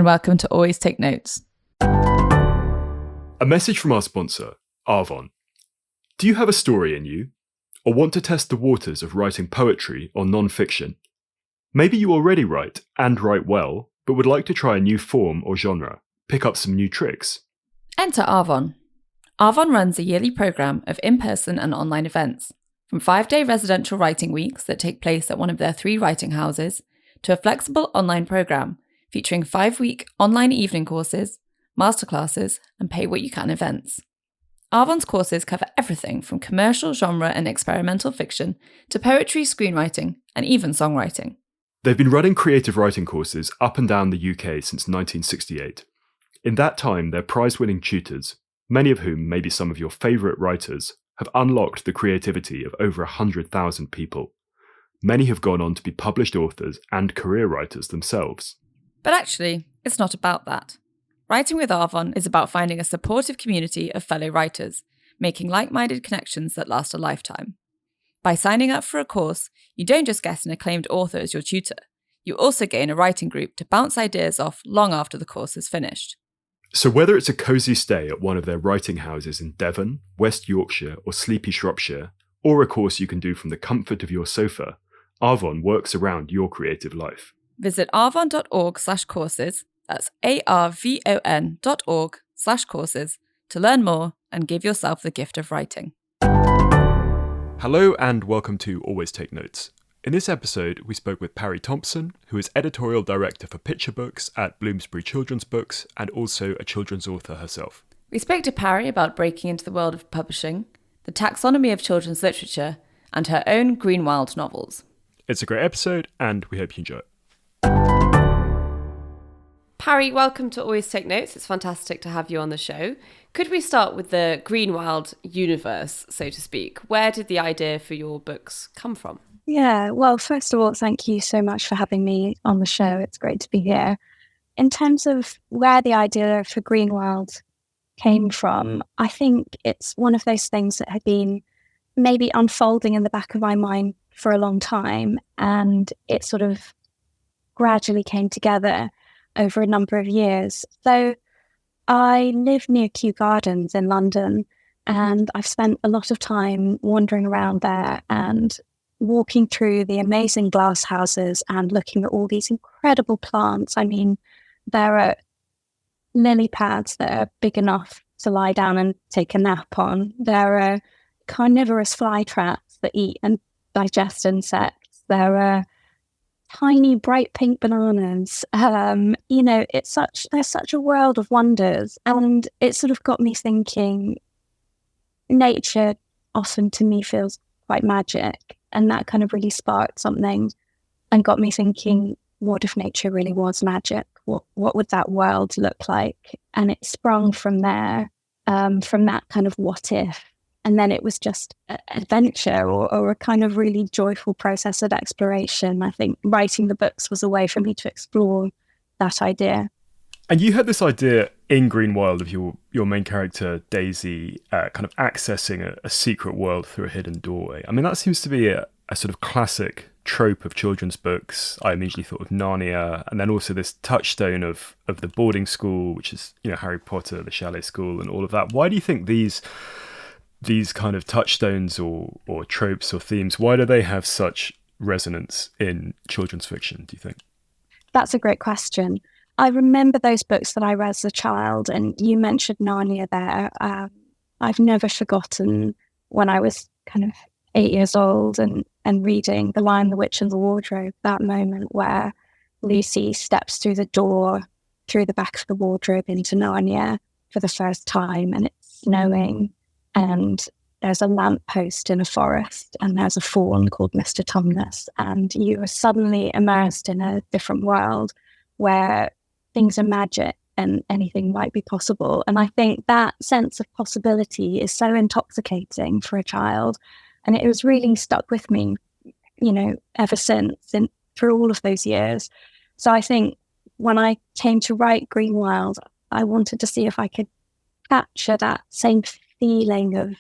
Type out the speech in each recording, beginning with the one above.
and welcome to Always Take Notes. A message from our sponsor, Arvon. Do you have a story in you? Or want to test the waters of writing poetry or non-fiction? Maybe you already write, and write well, but would like to try a new form or genre, pick up some new tricks. Enter Arvon. Arvon runs a yearly programme of in-person and online events, from 5-day residential writing weeks that take place at one of their 3 writing houses, to a flexible online programme featuring 5-week online evening courses, masterclasses, and pay-what-you-can events. Arvon's courses cover everything from commercial, genre, and experimental fiction to poetry, screenwriting, and even songwriting. They've been running creative writing courses up and down the UK since 1968. In that time, their prize-winning tutors, many of whom may be some of your favourite writers, have unlocked the creativity of over 100,000 people. Many have gone on to be published authors and career writers themselves. But actually, it's not about that. Writing with Arvon is about finding a supportive community of fellow writers, making like-minded connections that last a lifetime. By signing up for a course, you don't just get an acclaimed author as your tutor, you also gain a writing group to bounce ideas off long after the course is finished. So whether it's a cosy stay at one of their writing houses in Devon, West Yorkshire or sleepy Shropshire, or a course you can do from the comfort of your sofa, Arvon works around your creative life. Visit arvon.org/courses, that's arvon.org/courses, to learn more and give yourself the gift of writing. Hello and welcome to Always Take Notes. In this episode, we spoke with Pari Thomson, who is editorial director for picture books at Bloomsbury Children's Books and also a children's author herself. We spoke to Pari about breaking into the world of publishing, the taxonomy of children's literature, and her own Greenwild novels. It's a great episode and we hope you enjoy it. Pari, welcome to Always Take Notes. It's fantastic to have you on the show. Could we start with the Greenwild universe, so to speak? Where did the idea for your books come from? Yeah, well, first of all, thank you so much for having me on the show. It's great to be here. In terms of where the idea for Greenwild came from, I think it's one of those things that had been maybe unfolding in the back of my mind for a long time, and it sort of gradually came together over a number of years. So I live near Kew Gardens in London, and I've spent a lot of time wandering around there and walking through the amazing glass houses and looking at all these incredible plants. I mean, there are lily pads that are big enough to lie down and take a nap on. There are carnivorous fly traps that eat and digest insects. There are tiny bright pink bananas. There's such a world of wonders, and it sort of got me thinking. Nature often to me feels quite magic, and that kind of really sparked something and got me thinking, what if nature really was magic? What would that world look like? And it sprung from there, from that kind of what if. And then it was just an adventure or a kind of really joyful process of exploration. I think writing the books was a way for me to explore that idea. And you had this idea in Greenwild of your main character, Daisy, kind of accessing a secret world through a hidden doorway. I mean, that seems to be a sort of classic trope of children's books. I immediately thought of Narnia, and then also this touchstone of the boarding school, which is, Harry Potter, the chalet school, and all of that. Why do you think these kind of touchstones or tropes or themes, why do they have such resonance in children's fiction, do you think? That's a great question. I remember those books that I read as a child, and you mentioned Narnia there. I've never forgotten when I was kind of 8 years old and reading The Lion, the Witch and the Wardrobe, that moment where Lucy steps through the door, through the back of the wardrobe into Narnia for the first time, and it's snowing, and there's a lamppost in a forest, and there's a faun called Mr. Tumnus, and you are suddenly immersed in a different world where things are magic and anything might be possible. And I think that sense of possibility is so intoxicating for a child. And it was really stuck with me, ever since, and through all of those years. So I think when I came to write Greenwild, I wanted to see if I could capture that same feeling of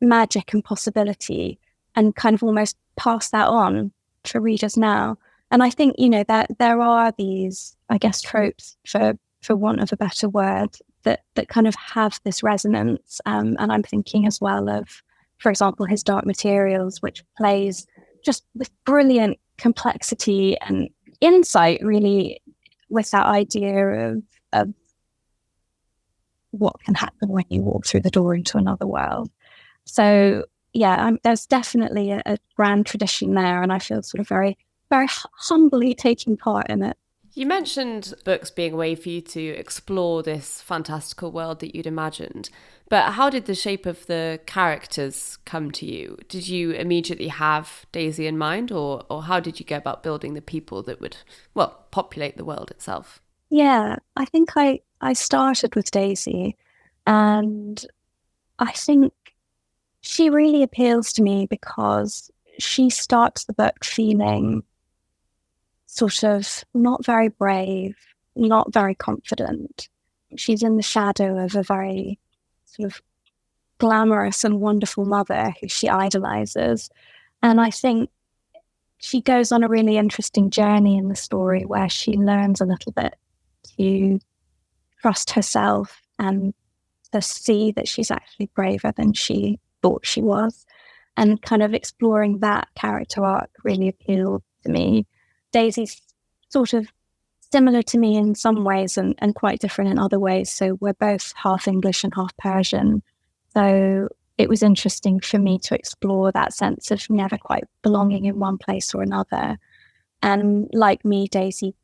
magic and possibility and kind of almost pass that on for readers now. And I think, that there are these, I guess, tropes for for want of a better word, that kind of have this resonance. And I'm thinking as well of, for example, his Dark Materials, which plays just with brilliant complexity and insight, really, with that idea of what can happen when you walk through the door into another world. So yeah, there's definitely a grand tradition there, and I feel sort of very, very humbly taking part in it. You mentioned books being a way for you to explore this fantastical world that you'd imagined, but how did the shape of the characters come to you? Did you immediately have Daisy in mind, or how did you go about building the people that would, well, populate the world itself? Yeah, I think I started with Daisy, and I think she really appeals to me because she starts the book feeling sort of not very brave, not very confident. She's in the shadow of a very sort of glamorous and wonderful mother who she idolizes. And I think she goes on a really interesting journey in the story where she learns a little bit to trust herself and to see that she's actually braver than she thought she was. And kind of exploring that character arc really appealed to me. Daisy's sort of similar to me in some ways and quite different in other ways. So we're both half English and half Persian. So it was interesting for me to explore that sense of never quite belonging in one place or another. And like me, Daisy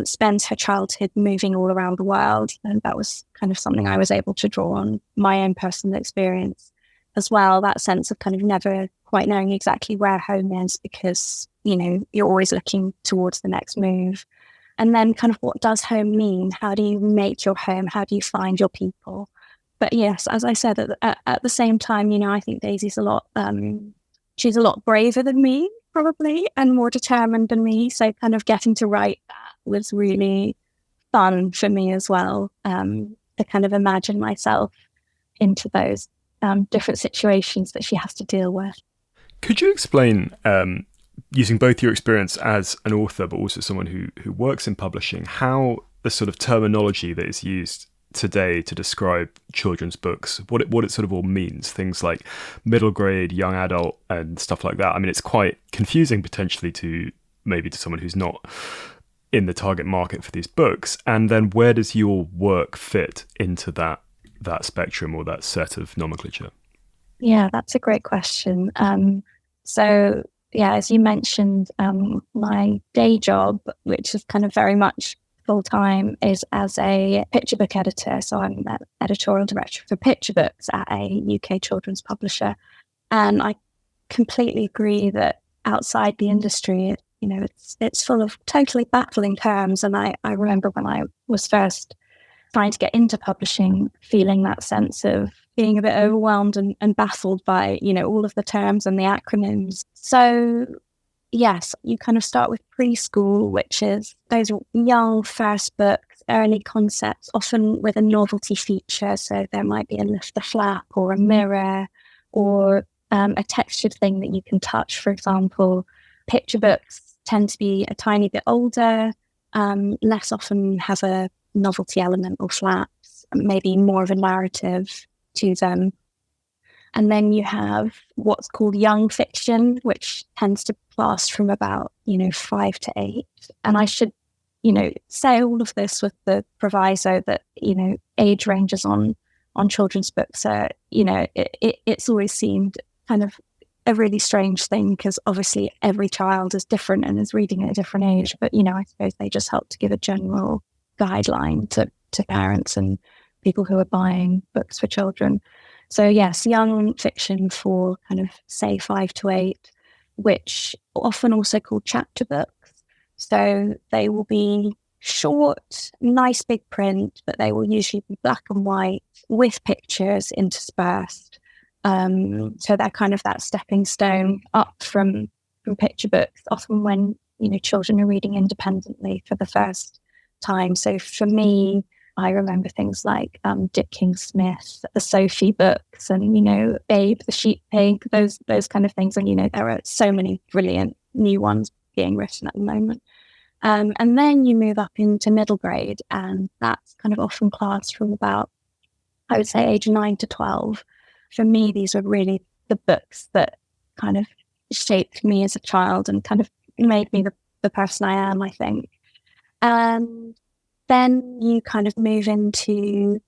spends her childhood moving all around the world. And that was kind of something I was able to draw on my own personal experience as well. That sense of kind of never quite knowing exactly where home is because, you know, you're always looking towards the next move. And then kind of what does home mean? How do you make your home? How do you find your people? But yes, as I said, at the same time, you know, I think Daisy's she's a lot braver than me, probably, and more determined than me. So kind of getting to write that was really fun for me as well, to kind of imagine myself into those different situations that she has to deal with. Could you explain, using both your experience as an author, but also someone who works in publishing, how the sort of terminology that is used today to describe children's books, what it sort of all means, things like middle grade, young adult, and stuff like that? I mean, it's quite confusing potentially to someone who's not in the target market for these books. And then where does your work fit into that spectrum or that set of nomenclature? Yeah, that's a great question. So yeah, as you mentioned, my day job, which is kind of very much full-time, is as a picture book editor. So I'm an editorial director for picture books at a UK children's publisher. And I completely agree that outside the industry, you know, it's full of totally baffling terms. And I remember when I was first trying to get into publishing, feeling that sense of being a bit overwhelmed and baffled by, you know, all of the terms and the acronyms. So yes, you kind of start with preschool, which is those young first books, early concepts, often with a novelty feature. So there might be a lift the flap or a mirror or a textured thing that you can touch, for example. Picture books tend to be a tiny bit older, less often have a novelty element or flaps, maybe more of a narrative to them. And then you have what's called young fiction, which tends to last from about, 5 to 8. And I should, say all of this with the proviso that, age ranges on children's books are, it's always seemed kind of a really strange thing because obviously every child is different and is reading at a different age. But, I suppose they just help to give a general guideline to parents and people who are buying books for children. So yes, young fiction for kind of say 5 to 8, which often also called chapter books. So they will be short, nice big print, but they will usually be black and white with pictures interspersed. So they're kind of that stepping stone up from picture books, often when, children are reading independently for the first time. So for me, I remember things like Dick King-Smith, the Sophie books, and Babe the Sheep Pig, those kind of things. And there are so many brilliant new ones being written at the moment. And then you move up into middle grade, and that's kind of often classed from about, I would say, age 9 to 12. For me, these are really the books that kind of shaped me as a child and kind of made me the person I am, I think. And then you kind of move into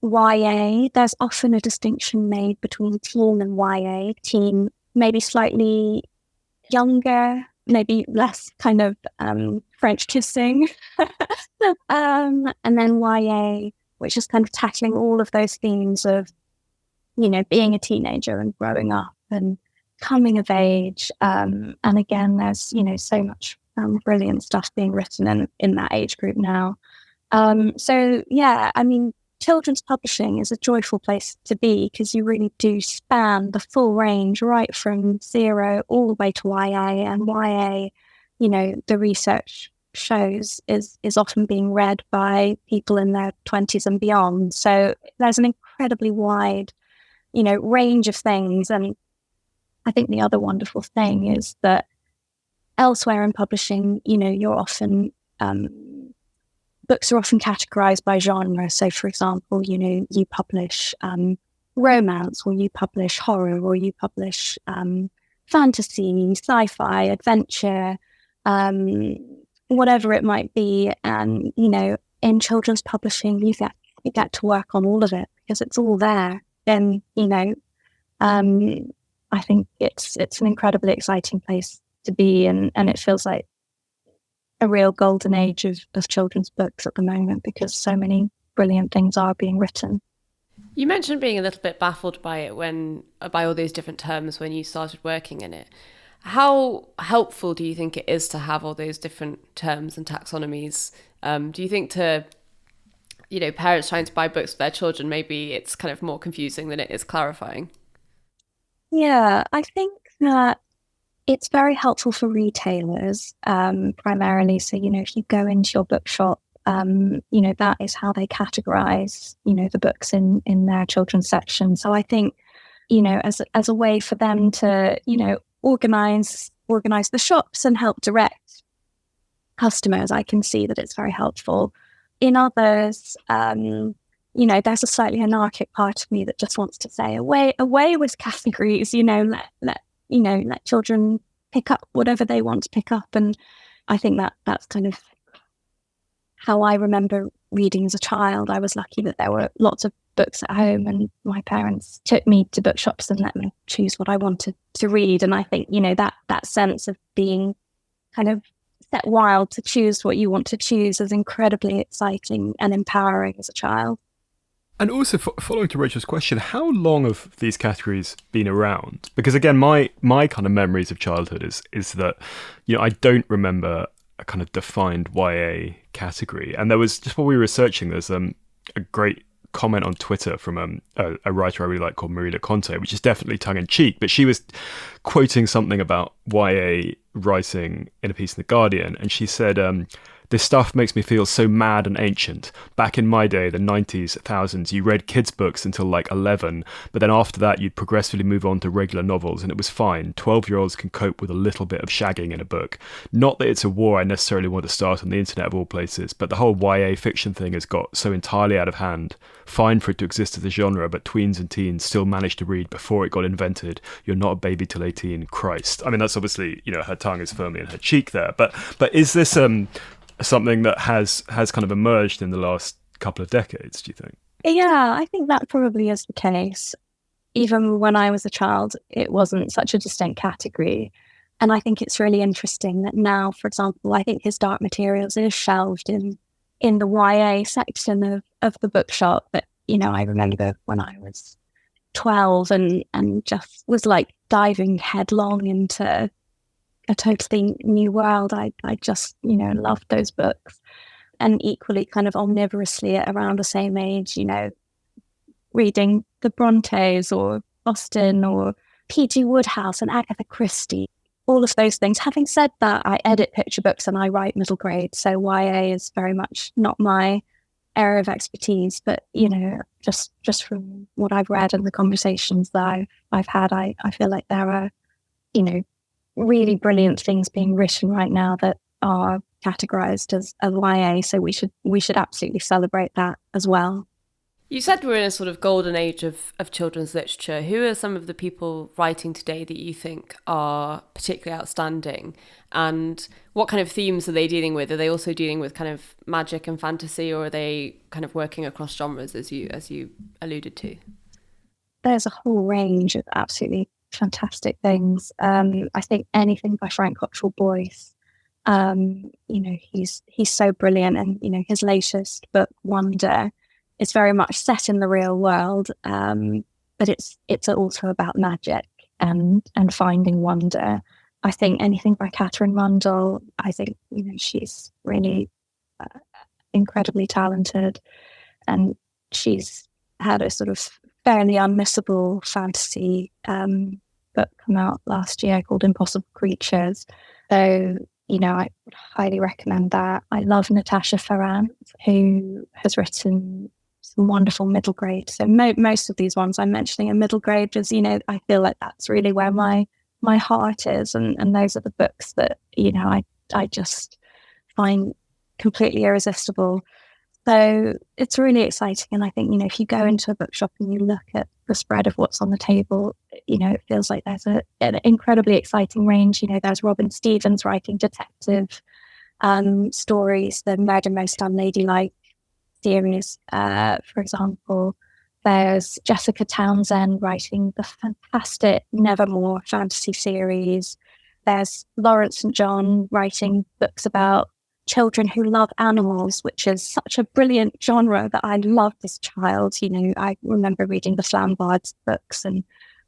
YA. There's often a distinction made between teen and YA. Teen, maybe slightly younger, maybe less kind of French kissing. And then YA, which is kind of tackling all of those themes of, being a teenager and growing up and coming of age. And again, there's, so much brilliant stuff being written in that age group now. So, yeah, I mean, children's publishing is a joyful place to be because you really do span the full range right from 0 all the way to YA. And YA, the research shows is often being read by people in their 20s and beyond. So there's an incredibly wide, range of things. And I think the other wonderful thing is that elsewhere in publishing, you're often books are often categorized by genre. So, for example, you publish romance, or you publish horror, or you publish fantasy, sci-fi, adventure, whatever it might be. And, in children's publishing, you get to work on all of it because it's all there. And, I think it's an incredibly exciting place to be, and it feels like a real golden age of children's books at the moment because so many brilliant things are being written. You mentioned being a little bit baffled by it by all these different terms when you started working in it. How helpful do you think it is to have all those different terms and taxonomies? Do you think to, parents trying to buy books for their children, maybe it's kind of more confusing than it is clarifying? Yeah, I think that it's very helpful for retailers, primarily. So, if you go into your bookshop, that is how they categorize, the books in their children's section. So I think, as a way for them to, organize the shops and help direct customers, I can see that it's very helpful. In others, there's a slightly anarchic part of me that just wants to say, away with categories, let children pick up whatever they want to pick up. And I think that's kind of how I remember reading as a child. I was lucky that there were lots of books at home, and my parents took me to bookshops and let me choose what I wanted to read. And I think, that sense of being kind of set wild to choose what you want to choose is incredibly exciting and empowering as a child. And also, following to Rachel's question, how long have these categories been around? Because again, my kind of memories of childhood is that, I don't remember a kind of defined YA category. And there was, just while we were researching, there's a great comment on Twitter from a writer I really like called Marina Conte, which is definitely tongue-in-cheek, but she was quoting something about YA writing in a piece in The Guardian, and she said, this stuff makes me feel so mad and ancient. Back in my day, the 90s, 1000s, you read kids' books until like 11, but then after that, you'd progressively move on to regular novels, and it was fine. 12-year-olds can cope with a little bit of shagging in a book. Not that it's a war I necessarily want to start on the internet of all places, but the whole YA fiction thing has got so entirely out of hand. Fine for it to exist as a genre, but tweens and teens still managed to read before it got invented. You're not a baby till 18. Christ. I mean, that's obviously, her tongue is firmly in her cheek there, but is this something that has kind of emerged in the last couple of decades, do you think? Yeah, I think that probably is the case. Even when I was a child, it wasn't such a distinct category. And I think it's really interesting that now, for example, I think His Dark Materials is shelved in the YA section of the bookshop. But, I remember when I was 12 and just was like diving headlong into a totally new world. I just, loved those books. And equally kind of omnivorously at around the same age, reading the Brontes or Austen or P.G. Wodehouse and Agatha Christie, all of those things. Having said that, I edit picture books and I write middle grade. So YA is very much not my area of expertise, but, just from what I've read and the conversations that I've had, I feel like there are, really brilliant things being written right now that are categorized as YA, so we should absolutely celebrate that as well. You said we're in a sort of golden age of children's literature. Who are some of the people writing today that you think are particularly outstanding? And what kind of themes are they dealing with? Are they also dealing with kind of magic and fantasy, or are they kind of working across genres, as you alluded to? There's a whole range of absolutely fantastic things. I think anything by Frank Cottrell Boyce, he's so brilliant, and his latest book, Wonder, is very much set in the real world, but it's also about magic and finding wonder. I think anything by Catherine Rundell, I think she's really incredibly talented, and she's had a sort of fairly unmissable fantasy book come out last year called Impossible Creatures. So I would highly recommend that. I love Natasha Ferrand, who has written some wonderful middle grade. So most of these ones I'm mentioning are middle grade, because I feel like that's really where my heart is, and those are the books that I just find completely irresistible. So it's really exciting, and I think if you go into a bookshop and you look at the spread of what's on the table, it feels like there's an incredibly exciting range. There's Robin Stevens writing detective stories, the Murder Most Unladylike series, for example. There's Jessica Townsend writing the fantastic Nevermore fantasy series. There's Lawrence St. John writing books about children who love animals, which is such a brilliant genre that I loved as a child. I remember reading the Flambards books and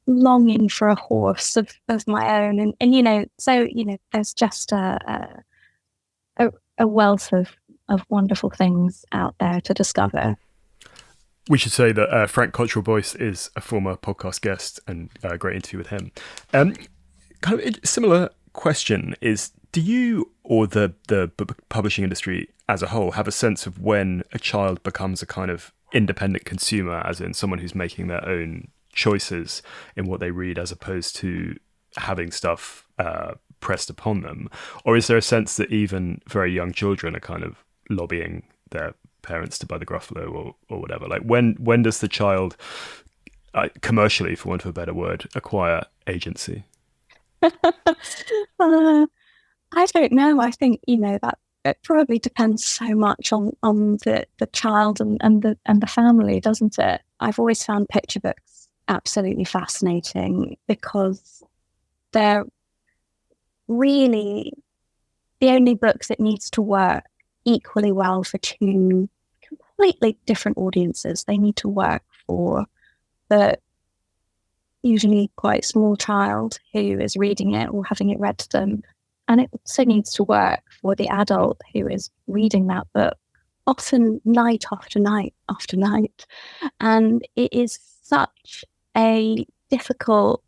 longing for a horse of my own. And so there's just a wealth of wonderful things out there to discover. We should say that Frank Cottrell Boyce is a former podcast guest, and a great interview with him. Kind of a similar question is, do you or the publishing industry as a whole have a sense of when a child becomes a kind of independent consumer, as in someone who's making their own choices in what they read, as opposed to having stuff pressed upon them? Or is there a sense that even very young children are kind of lobbying their parents to buy the Gruffalo or whatever? Like when does the child, commercially, for want of a better word, acquire agency? I don't know. I think that it probably depends so much on the child and the family, doesn't it? I've always found picture books absolutely fascinating, because they're really the only books that needs to work equally well for two completely different audiences. They need to work for the usually quite small child who is reading it or having it read to them, and it also needs to work for the adult who is reading that book, often night after night after night. And it is such a difficult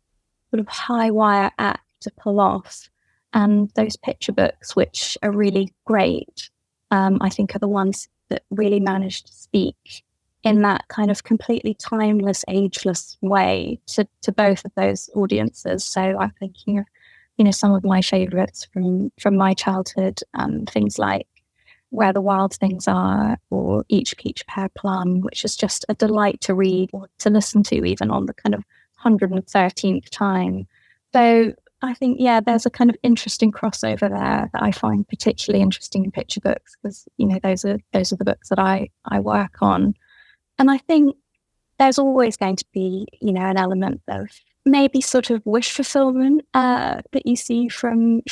sort of high wire act to pull off. And those picture books, which are really great, I think are the ones that really manage to speak in that kind of completely timeless, ageless way to both of those audiences. So I'm thinking of, some of my favourites from my childhood, things like Where the Wild Things Are, or Each Peach Pear Plum, which is just a delight to read or to listen to, even on the kind of 113th time. So I think, there's a kind of interesting crossover there that I find particularly interesting in picture books, because, those are the books that I work on. And I think there's always going to be, an element of maybe sort of wish fulfillment that you see from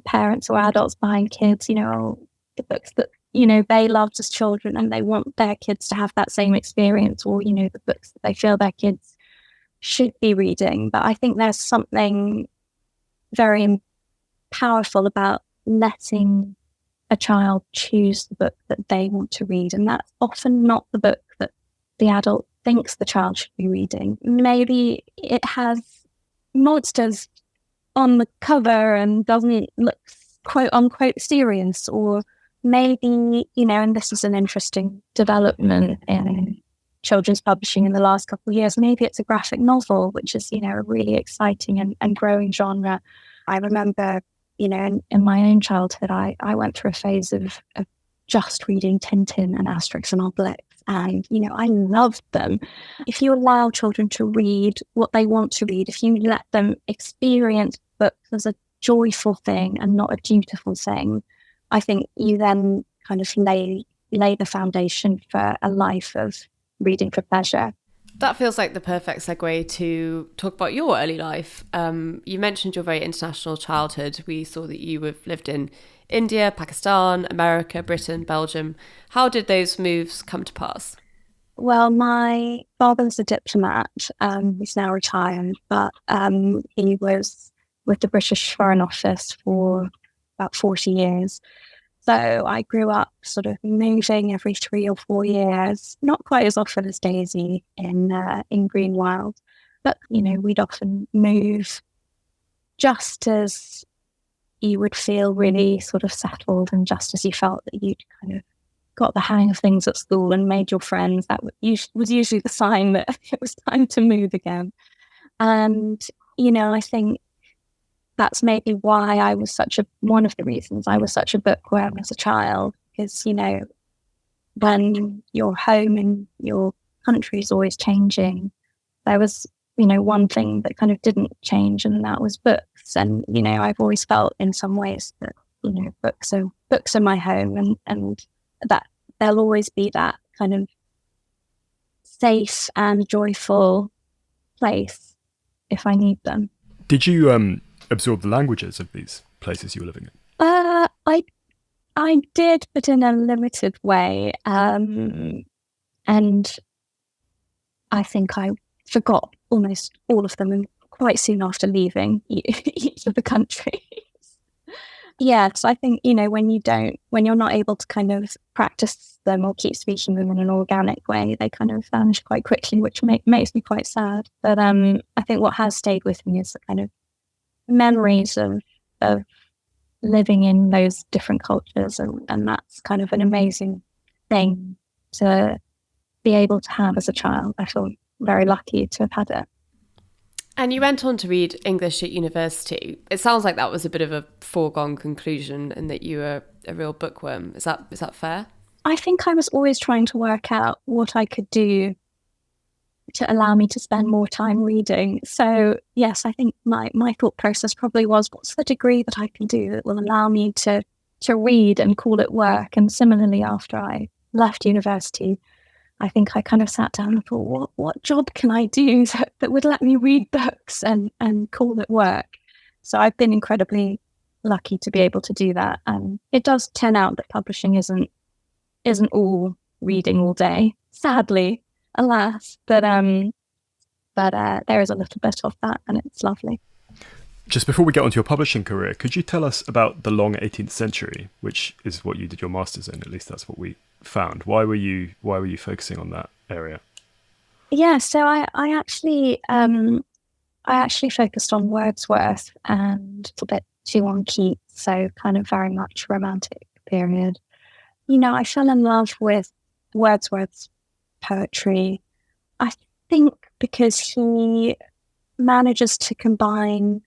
parents or adults buying kids, the books that, they loved as children, and they want their kids to have that same experience, or, the books that they feel their kids should be reading. But I think there's something very powerful about letting a child choose the book that they want to read, and that's often not the book that the adult thinks the child should be reading. Maybe it has monsters on the cover and doesn't look quote unquote serious, or maybe, and this is an interesting development in children's publishing in the last couple of years, maybe it's a graphic novel, which is, a really exciting and growing genre. I remember, in my own childhood, I went through a phase of just reading Tintin and Asterix and Obelix. And, I loved them. If you allow children to read what they want to read, if you let them experience books as a joyful thing and not a dutiful thing, I think you then kind of lay the foundation for a life of reading for pleasure. That feels like the perfect segue to talk about your early life. You mentioned your very international childhood. We saw that you have lived in India, Pakistan, America, Britain, Belgium. How did those moves come to pass? Well, my father was a diplomat. He's now retired, but he was with the British Foreign Office for about 40 years. So I grew up sort of moving every 3 or 4 years, not quite as often as Daisy in Greenwild, but, we'd often move just as you would feel really sort of settled and just as you felt that you'd kind of got the hang of things at school and made your friends. That was usually the sign that it was time to move again. And, I think that's maybe why one of the reasons I was such a bookworm as a child, because, when your home and your country is always changing, there was, one thing that kind of didn't change, and that was books. And, I've always felt in some ways that, books are my home, and that there'll always be that kind of safe and joyful place if I need them. Did you absorb the languages of these places you were living in? I did, but in a limited way. And I think I forgot almost all of them quite soon after leaving each of the countries. Yes, I think, when you're not able to kind of practice them or keep speaking them in an organic way, they kind of vanish quite quickly, which makes me quite sad. But I think what has stayed with me is the kind of memories of living in those different cultures, and that's kind of an amazing thing to be able to have as a child. I feel very lucky to have had it. And you went on to read English at university. It sounds like that was a bit of a foregone conclusion and that you were a real bookworm. Is that fair? I think I was always trying to work out what I could do to allow me to spend more time reading. So yes, I think my thought process probably was, what's the degree that I can do that will allow me to read and call it work? And similarly, after I left university, I think I kind of sat down and thought, what job can I do that would let me read books and call it work? So I've been incredibly lucky to be able to do that. And it does turn out that publishing isn't all reading all day, sadly, alas. But there is a little bit of that, and it's lovely. Just before we get onto your publishing career, could you tell us about the long 18th century, which is what you did your master's in? At least that's what we found. Why were you focusing on that area? Yeah, so I actually focused on Wordsworth and a little bit too on Keats, so kind of very much romantic period. I fell in love with Wordsworth's poetry, I think because he manages to combine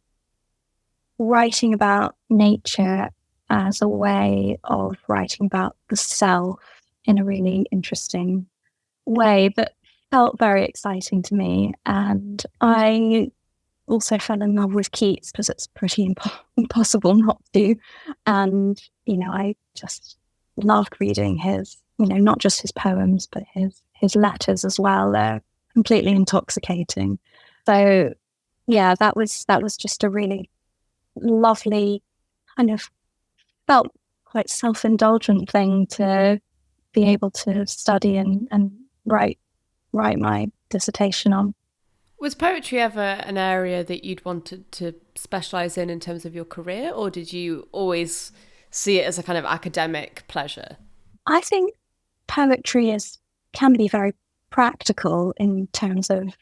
writing about nature as a way of writing about the self in a really interesting way that felt very exciting to me. And I also fell in love with Keats because it's pretty impossible not to. And, I just loved reading his, not just his poems, but his letters as well. They're completely intoxicating. So yeah, that was just a really lovely, kind of felt quite self-indulgent thing to be able to study and write my dissertation on. Was poetry ever an area that you'd wanted to specialise in terms of your career, or did you always see it as a kind of academic pleasure? I think poetry can be very practical in terms of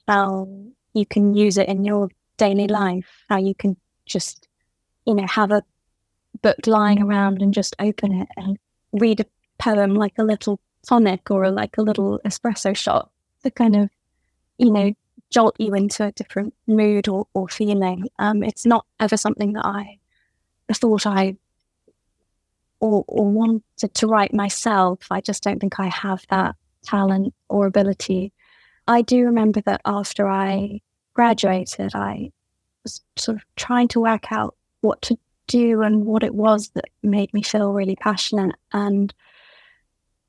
how you can use it in your daily life, how you can just, have a book lying around and just open it and read a poem like a little tonic or like a little espresso shot to kind of, jolt you into a different mood or feeling. It's not ever something that I thought I or wanted to write myself. I just don't think I have that talent or ability. I do remember that after I graduated, I was sort of trying to work out what to do and what it was that made me feel really passionate. And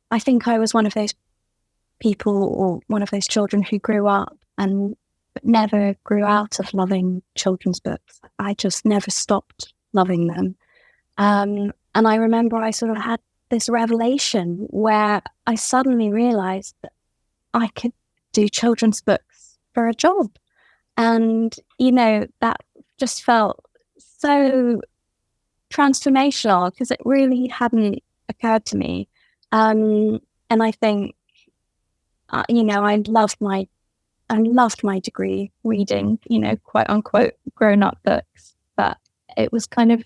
I think I was one of those people or one of those children who grew up and never grew out of loving children's books. I just never stopped loving them. And I remember I sort of had this revelation where I suddenly realized that I could do children's books for a job. And, that just felt so transformational because it really hadn't occurred to me. And I think, I loved my degree reading, quote unquote, grown up books. But it was kind of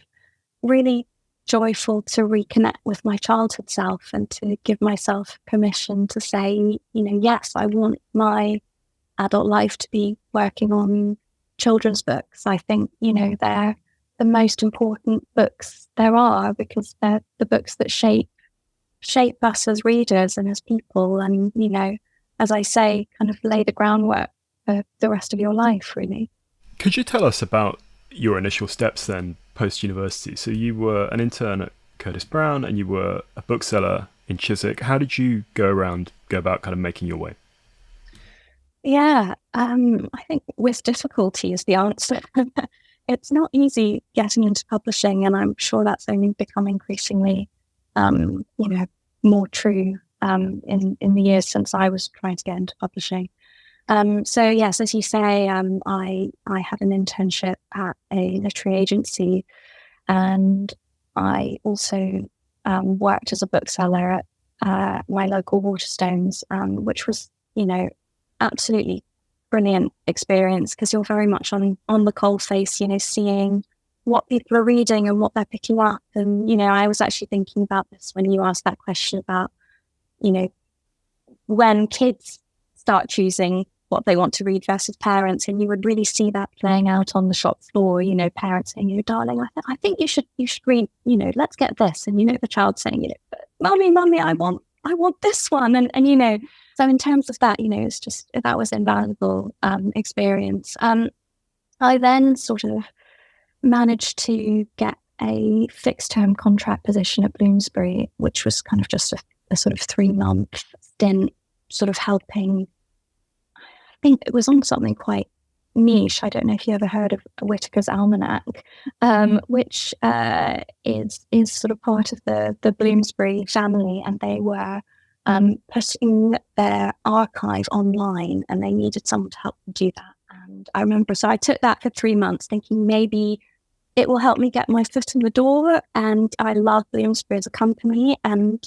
really joyful to reconnect with my childhood self and to give myself permission to say, yes, I want my adult life to be working on children's books. I think, they're the most important books there are because they're the books that shape us as readers and as people and, as I say, kind of lay the groundwork for the rest of your life, really. Could you tell us about your initial steps then post-university? So you were an intern at Curtis Brown and you were a bookseller in Chiswick. How did you go about kind of making your way? Yeah, I think with difficulty is the answer. It's not easy getting into publishing, and I'm sure that's only become increasingly, more true in the years since I was trying to get into publishing. So yes, as you say, I had an internship at a literary agency, and I also worked as a bookseller at my local Waterstones, which was, absolutely brilliant experience because you're very much on the coalface, seeing what people are reading and what they're picking up. And, I was actually thinking about this when you asked that question about, when kids start choosing what they want to read versus parents, and you would really see that playing out on the shop floor, parents saying, darling, I think you should read, let's get this. And, the child saying, but mommy, I want this one. And so in terms of that, it's just, that was invaluable experience. I then sort of managed to get a fixed term contract position at Bloomsbury, which was kind of just a sort of 3-month stint, sort of helping. I think it was on something quite niche. I don't know if you ever heard of Whitaker's Almanac, which is sort of part of the Bloomsbury family, and they were putting their archive online, and they needed someone to help them do that. And I remember, so I took that for 3 months, thinking maybe it will help me get my foot in the door. And I love Bloomsbury as a company, and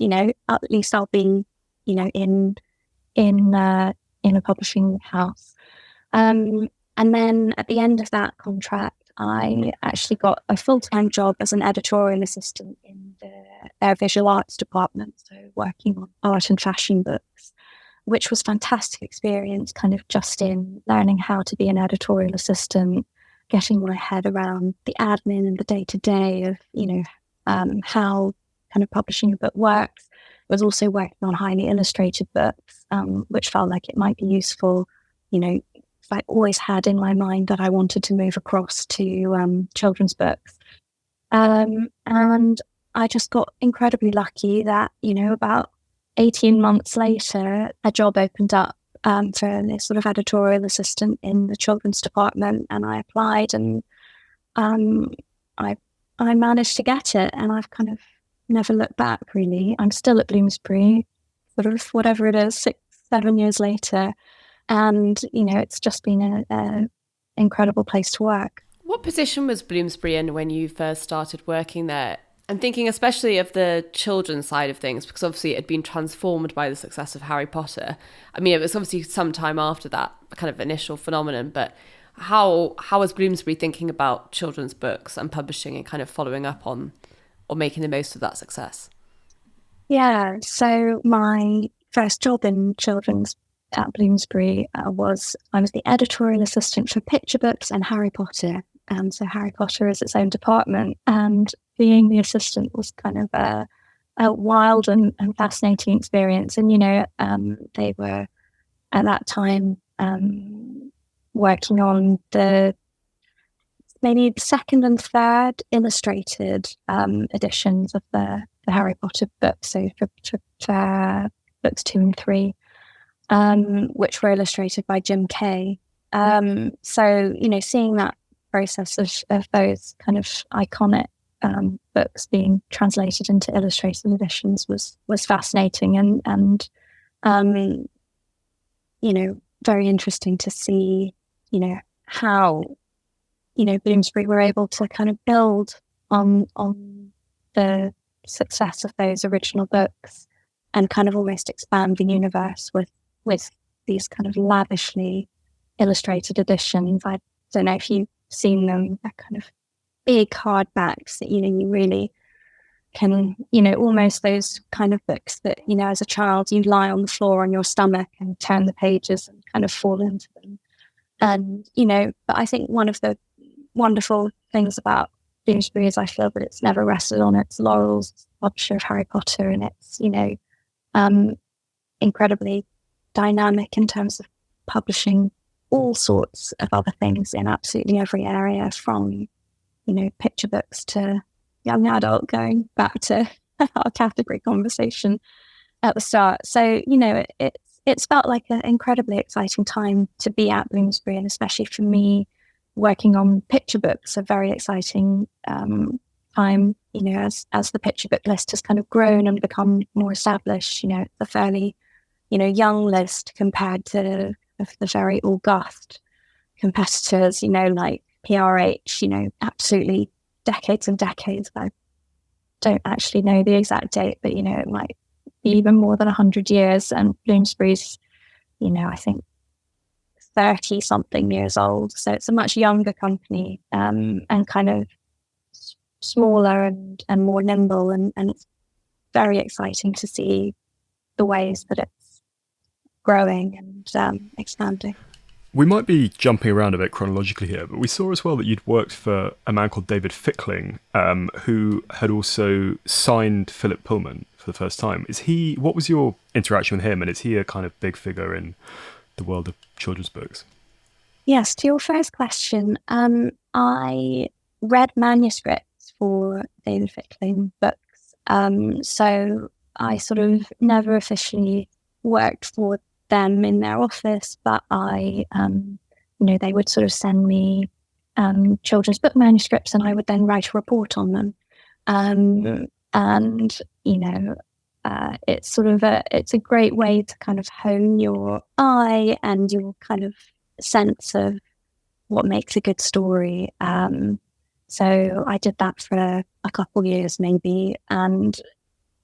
at least I'll be, in a publishing house. And then at the end of that contract, I actually got a full-time job as an editorial assistant in their visual arts department, so working on art and fashion books, which was a fantastic experience, kind of just in learning how to be an editorial assistant, getting my head around the admin and the day-to-day of, how kind of publishing a book works. I was also working on highly illustrated books, which felt like it might be useful, I always had in my mind that I wanted to move across to children's books. And I just got incredibly lucky that, about 18 months later, a job opened up for this sort of editorial assistant in the children's department, and I applied, and I managed to get it, and I've kind of never looked back, really. I'm still at Bloomsbury, sort of whatever it is, 6-7 years later. And, it's just been an incredible place to work. What position was Bloomsbury in when you first started working there? I'm thinking especially of the children's side of things, because obviously it had been transformed by the success of Harry Potter. I mean, it was obviously some time after that kind of initial phenomenon, but how was Bloomsbury thinking about children's books and publishing and kind of following up on or making the most of that success? Yeah, so my first job in children's at Bloomsbury I was the editorial assistant for picture books and Harry Potter. So Harry Potter is its own department, and being the assistant was kind of a wild and fascinating experience. And, they were at that time working on maybe the second and third illustrated editions of the Harry Potter books, so for books 2 and 3, which were illustrated by Jim Kay. So, seeing that process of those kind of iconic books being translated into illustrated editions was fascinating and very interesting to see, how, Bloomsbury were able to kind of build on the success of those original books and kind of almost expand the universe with these kind of lavishly illustrated editions. I don't know if you've seen them. They're kind of big hardbacks that, you really can, almost those kind of books that, as a child, you lie on the floor on your stomach and turn the pages and kind of fall into them. And, but I think one of the wonderful things about Bloomsbury is I feel that it's never rested on its laurels. It's the publisher of Harry Potter, and it's, incredibly dynamic in terms of publishing all sorts of other things in absolutely every area, from, picture books to young adult, going back to our category conversation at the start. So, it's felt like an incredibly exciting time to be at Bloomsbury, and especially for me, working on picture books, a very exciting time, as the picture book list has kind of grown and become more established. It's a fairly, young list compared to the very august competitors, like PRH, absolutely decades and decades. I don't actually know the exact date, but, it might be even more than 100 years. And Bloomsbury's, I think 30 something years old. So it's a much younger company, and kind of smaller and more nimble. And it's very exciting to see the ways that it's growing and expanding. We might be jumping around a bit chronologically here, but we saw as well that you'd worked for a man called David Fickling, who had also signed Philip Pullman for the first time. What was your interaction with him, and is he a kind of big figure in the world of children's books? Yes, to your first question, I read manuscripts for David Fickling books. So I sort of never officially worked for them in their office, but I, they would sort of send me children's book manuscripts, and I would then write a report on them. It's sort of it's a great way to kind of hone your eye and your kind of sense of what makes a good story. So I did that for a couple of years maybe, and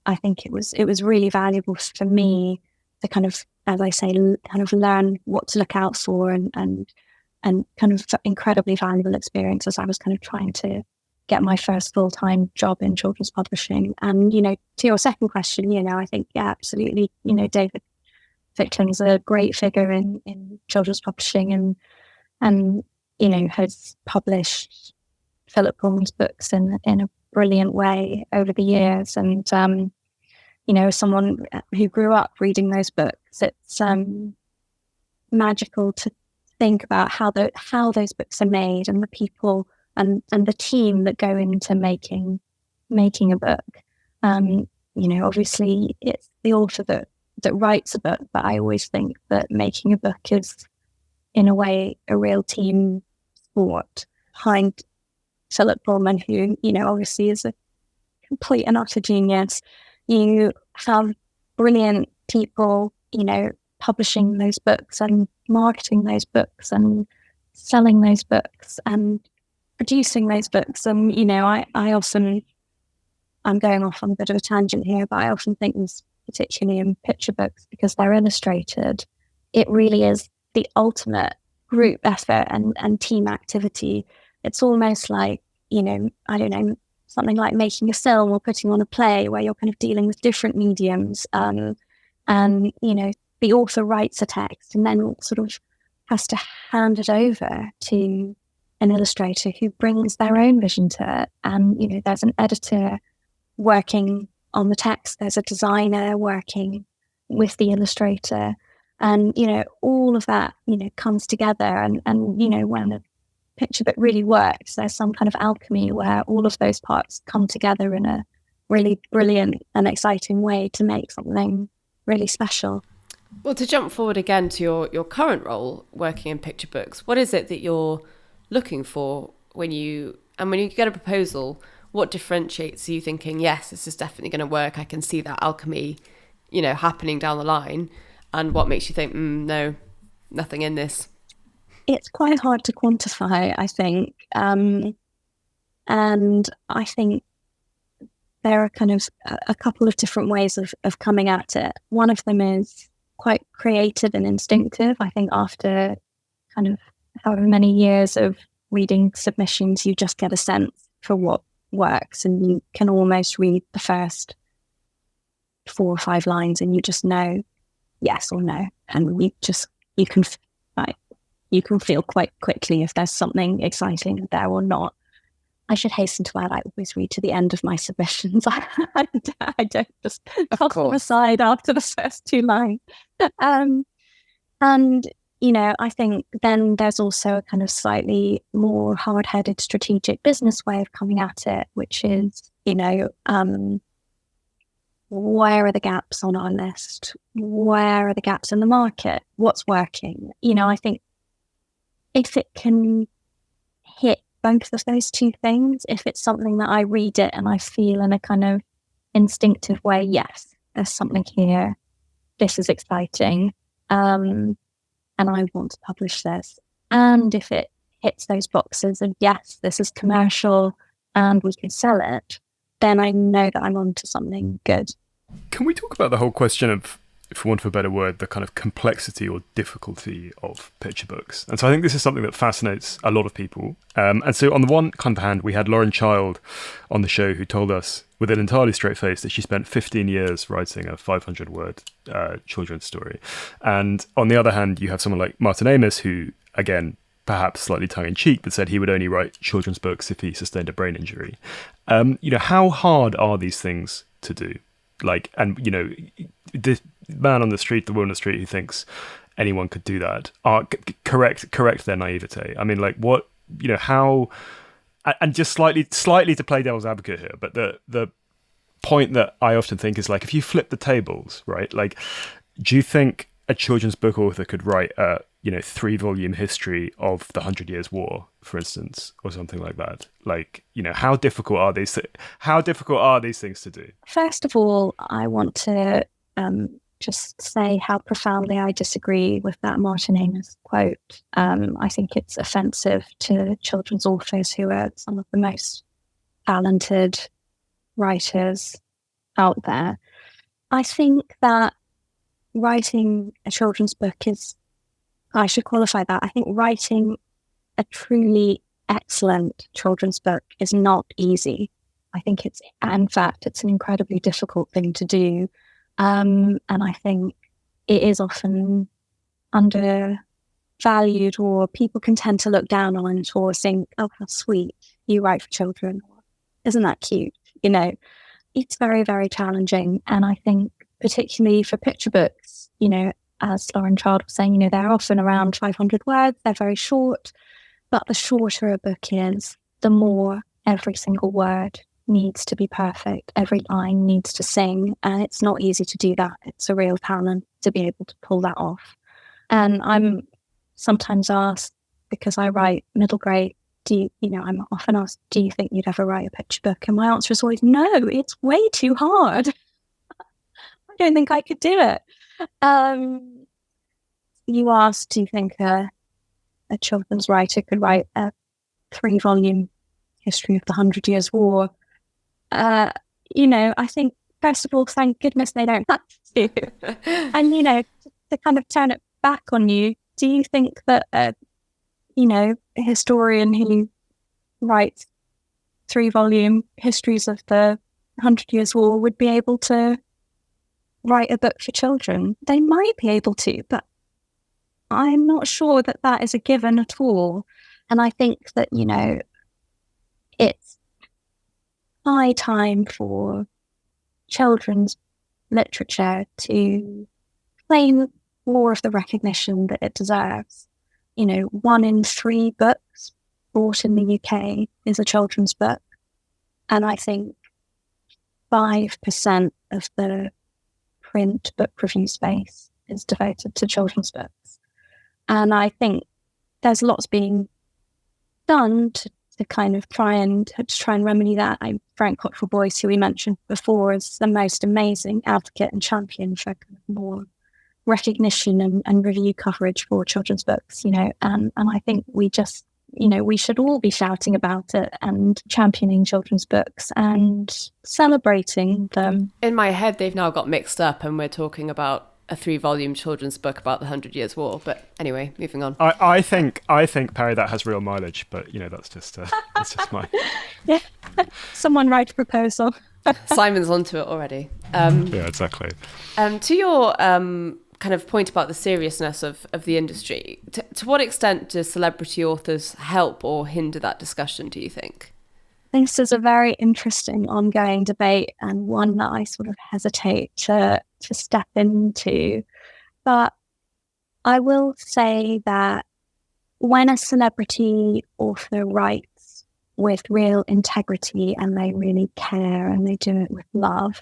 I think it was really valuable for me to kind of, as I say, kind of learn what to look out for, and kind of incredibly valuable experience as I was kind of trying to get my first full-time job in children's publishing. And, to your second question, I think, yeah, absolutely, David Fickling's a great figure in children's publishing, and has published Philip Pullman's books in a brilliant way over the years. And, as someone who grew up reading those books, it's magical to think about how those books are made, and the people and the team that go into making a book. Obviously it's the author that writes a book, but I always think that making a book is, in a way, a real team sport. Behind Philip Pullman, who, obviously is a complete and utter genius, you have brilliant people, publishing those books and marketing those books and selling those books and producing those books. And, I often, I'm going off on a bit of a tangent here, but I often think this, particularly in picture books, because they're illustrated, it really is the ultimate group effort and team activity. It's almost like, I don't know, something like making a film or putting on a play where you're kind of dealing with different mediums. And, the author writes a text and then sort of has to hand it over to an illustrator who brings their own vision to it. And, there's an editor working on the text, there's a designer working with the illustrator. And, all of that, comes together. And when a picture book really works, there's some kind of alchemy where all of those parts come together in a really brilliant and exciting way to make something really special. Well, to jump forward again to your current role working in picture books, what is it that you're looking for when you get a proposal? What differentiates you thinking, yes, this is definitely going to work, I can see that alchemy, happening down the line, and what makes you think, no, nothing in this? It's quite hard to quantify, I think. And I think there are kind of a couple of different ways of coming at it. One of them is quite creative and instinctive. I think after kind of however many years of reading submissions, you just get a sense for what works, and you can almost read the first 4 or 5 lines and you just know yes or no, and you can feel quite quickly if there's something exciting there or not. I should hasten to add, I always read to the end of my submissions. I don't just toss them aside after the first 2 lines. And, I think then there's also a kind of slightly more hard-headed strategic business way of coming at it, which is, where are the gaps on our list? Where are the gaps in the market? What's working? I think if it can hit both of those 2 things, if it's something that I read it and I feel in a kind of instinctive way, yes, there's something here, this is exciting, and I want to publish this. And if it hits those boxes of, yes, this is commercial and we can sell it, then I know that I'm onto something good. Can we talk about the whole question of, for want of a better word, the kind of complexity or difficulty of picture books? And so I think this is something that fascinates a lot of people. And so on the one kind of hand, we had Lauren Child on the show who told us with an entirely straight face that she spent 15 years writing a 500-word children's story. And on the other hand, you have someone like Martin Amis who, again, perhaps slightly tongue-in-cheek, but said he would only write children's books if he sustained a brain injury. How hard are these things to do? The man on the street, the woman on the street who thinks anyone could do that, correct their naivete. I mean, how, and just slightly to play devil's advocate here, but the point that I often think is, if you flip the tables, right? Do you think a children's book author could write a 3-volume history of the 100 Years' War, for instance, or something like that? How difficult are these things to do? First of all, I want to just say how profoundly I disagree with that Martin Amis quote. I think it's offensive to children's authors who are some of the most talented writers out there. I think that writing a children's book I should qualify that. I think writing a truly excellent children's book is not easy. I think it's an incredibly difficult thing to do. And I think it is often undervalued, or people can tend to look down on it or think, oh, how sweet, you write for children. Isn't that cute? It's very, very challenging. And I think particularly for picture books, as Lauren Child was saying, they're often around 500 words. They're very short, but the shorter a book is, the more every single word needs to be perfect. Every line needs to sing, and it's not easy to do that. It's a real talent to be able to pull that off. And I'm sometimes asked, because I write middle grade, I'm often asked, do you think you'd ever write a picture book? And my answer is always, no, it's way too hard. I don't think I could do it. You asked, do you think a children's writer could write a 3-volume history of the 100 Years' War? I think, first of all, thank goodness they don't have to. And, to kind of turn it back on you, do you think that, a historian who writes 3-volume histories of the 100 Years' War would be able to write a book for children? They might be able to, but I'm not sure that is a given at all. I think that, it's high time for children's literature to claim more of the recognition that it deserves. 1 in 3 books bought in the UK is a children's book. And I think 5% of the print book review space is devoted to children's books. And I think there's lots being done to kind of try and remedy that. Frank Cottrell Boyce, who we mentioned before, is the most amazing advocate and champion for kind of more recognition and review coverage for children's books, and I think we just, we should all be shouting about it and championing children's books and celebrating them. In my head, they've now got mixed up and we're talking about a 3-volume children's book about the 100 Years' War. But anyway, moving on. I think Pari, that has real mileage, but that's just my. Yeah, someone write a proposal. Simon's onto it already. Yeah, exactly. To your kind of point about the seriousness of the industry, to what extent do celebrity authors help or hinder that discussion, do you think? This is a very interesting ongoing debate, and one that I sort of hesitate to step into. But I will say that when a celebrity author writes with real integrity and they really care and they do it with love,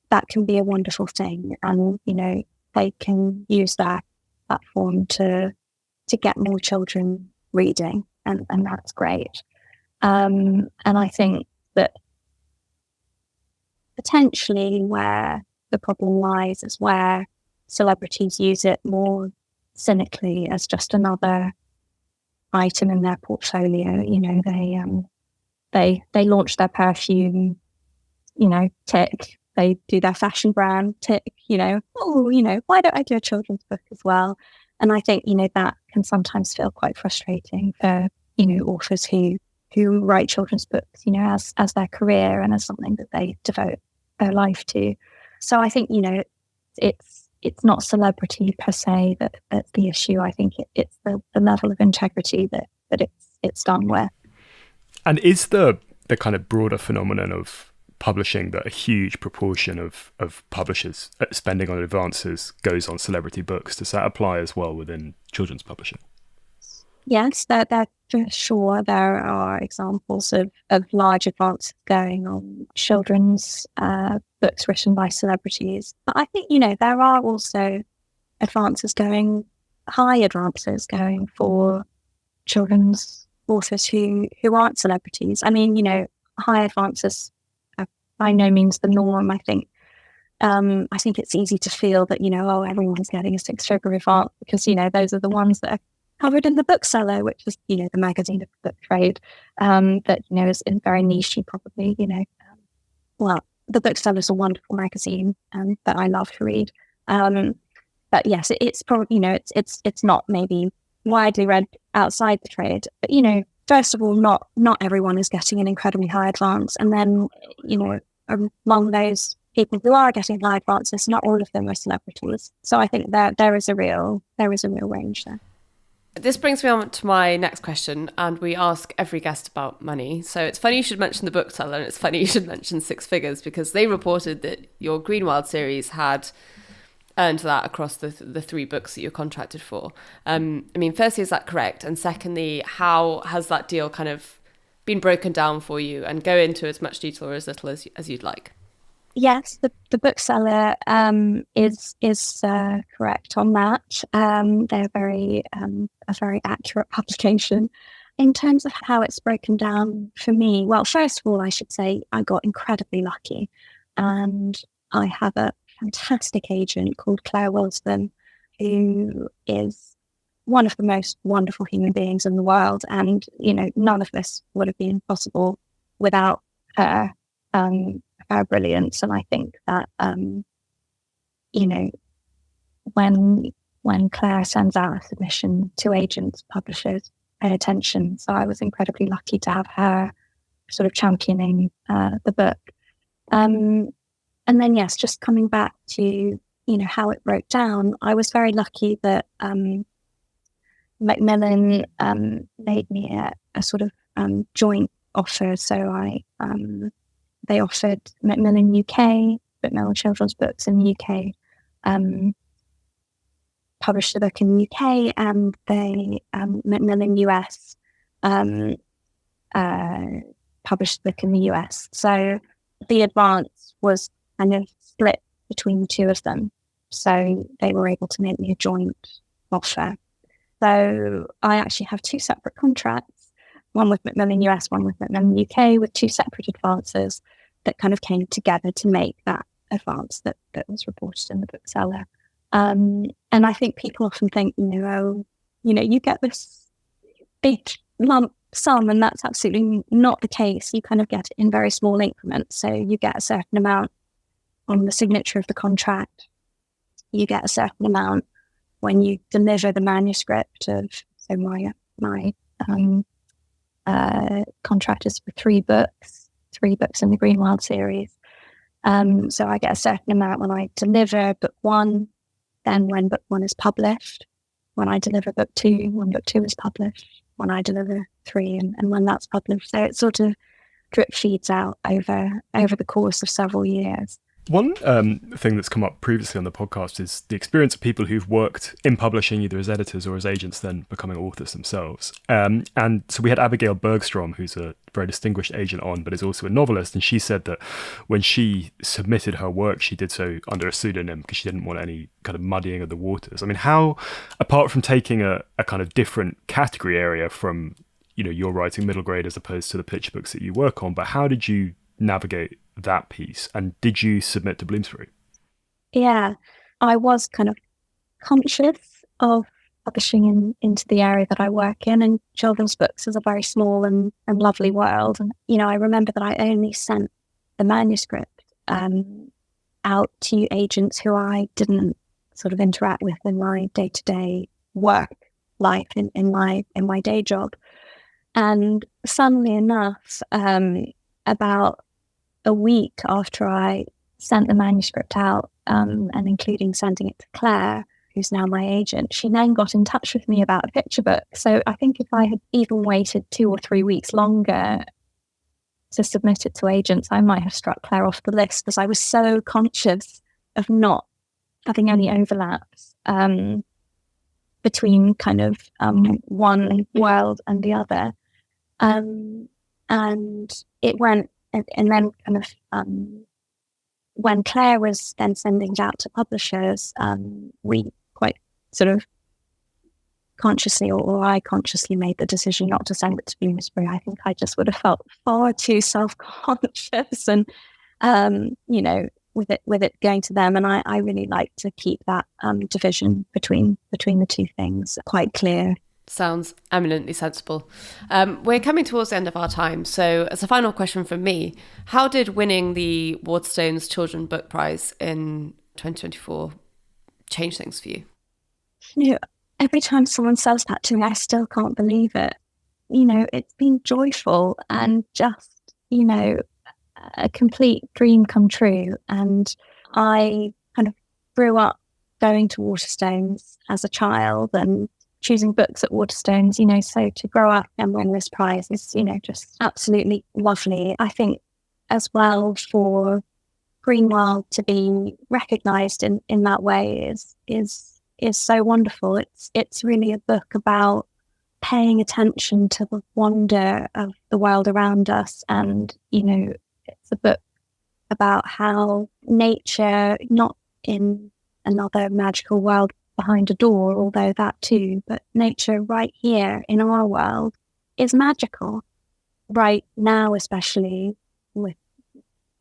that can be a wonderful thing. And, they can use that platform to get more children reading, and that's great. And I think that potentially where the problem lies is where celebrities use it more cynically as just another item in their portfolio. They launch their perfume, tick. They do their fashion brand, tick. Why don't I do a children's book as well? And I think that can sometimes feel quite frustrating for authors who write children's books, as their career and as something that they devote their life to. So I think it's not celebrity per se that's the issue. I think it's the level of integrity that it's done with. And is the kind of broader phenomenon of publishing that a huge proportion of publishers spending on advances goes on celebrity books? Does that apply as well within children's publishing? Yes, that for sure. There are examples of large advances going on children's books written by celebrities. But I think, there are also high advances going for children's authors who aren't celebrities. I mean, high advances are by no means the norm, I think. I think it's easy to feel that, everyone's getting a 6-figure advance because, those are the ones that are covered in the Bookseller, which is, the magazine of the book trade, that, is very niche probably, well, the Bookseller is a wonderful magazine that I love to read. But yes, it's probably, it's not maybe widely read outside the trade, but, first of all, not everyone is getting an incredibly high advance. And then, among those people who are getting high advances, not all of them are celebrities. So I think there is a real range there. This brings me on to my next question, and we ask every guest about money. So it's funny you should mention the Bookseller, and it's funny you should mention 6 figures, because they reported that your Greenwild series had earned that across the 3 books that you're contracted for. Firstly, is that correct? And secondly, how has that deal kind of been broken down for you? And go into as much detail or as little as you'd like. Yes, the Bookseller is correct on that. They're a very accurate publication. In terms of how it's broken down for me, well, first of all, I should say I got incredibly lucky, and I have a fantastic agent called Claire Wilson, who is one of the most wonderful human beings in the world, and none of this would have been possible without her. Her brilliance. And I think that when Claire sends out a submission to agents, publishers pay attention. So I was incredibly lucky to have her sort of championing the book. And then yes, just coming back to how it broke down, I was very lucky that Macmillan made me a sort of joint offer. So they offered Macmillan UK, Macmillan Children's Books in the UK, published the book in the UK, and they Macmillan US published the book in the US. So the advance was kind of split between the two of them. So they were able to make me a joint offer. So I actually have two separate contracts, one with Macmillan US, one with Macmillan UK, with two separate advances that kind of came together to make that advance that was reported in the bookseller. And I think people often think, you get this big lump sum, and that's absolutely not the case. You kind of get it in very small increments. So you get a certain amount on the signature of the contract. You get a certain amount when you deliver the manuscript of, so my contract is for three books in the Greenwild series. So I get a certain amount when I deliver book one, then when book one is published, when I deliver book two, when book two is published, when I deliver three, and when that's published. So it sort of drip feeds out over the course of several years. One thing that's come up previously on the podcast is the experience of people who've worked in publishing either as editors or as agents, then becoming authors themselves. And so we had Abigail Bergstrom, who's a very distinguished agent on, but is also a novelist. And she said that when she submitted her work, she did so under a pseudonym because she didn't want any kind of muddying of the waters. I mean, how, apart from taking a kind of different category area from, you're writing middle grade as opposed to the picture books that you work on, but how did you navigate that piece, and did you submit to Bloomsbury? Yeah, I was kind of conscious of publishing into the area that I work in, and children's books is a very small and lovely world. And I remember that I only sent the manuscript out to agents who I didn't sort of interact with in my day-to-day work life in my day job. And funnily enough, about a week after I sent the manuscript out, and including sending it to Claire, who's now my agent, she then got in touch with me about a picture book. So I think if I had even waited 2 or 3 weeks longer to submit it to agents, I might have struck Claire off the list, because I was so conscious of not having any overlaps between kind of one world and the other. And it went, and then kind of when Claire was then sending it out to publishers, we quite sort of consciously, or I consciously made the decision not to send it to Bloomsbury. I think I just would have felt far too self-conscious, and with it going to them. And I really like to keep that division between the two things quite clear. Sounds eminently sensible. We're coming towards the end of our time. So as a final question from me, how did winning the Waterstones Children's Book Prize in 2024 change things for you? Every time someone says that to me, I still can't believe it. It's been joyful and just, a complete dream come true. And I kind of grew up going to Waterstones as a child and choosing books at Waterstones, so to grow up and win this prize is, just absolutely lovely. I think as well for Greenwild to be recognised in that way is so wonderful. It's really a book about paying attention to the wonder of the world around us, and it's a book about how nature, not in another magical world behind a door, although that too, but nature right here in our world is magical. Right now, especially with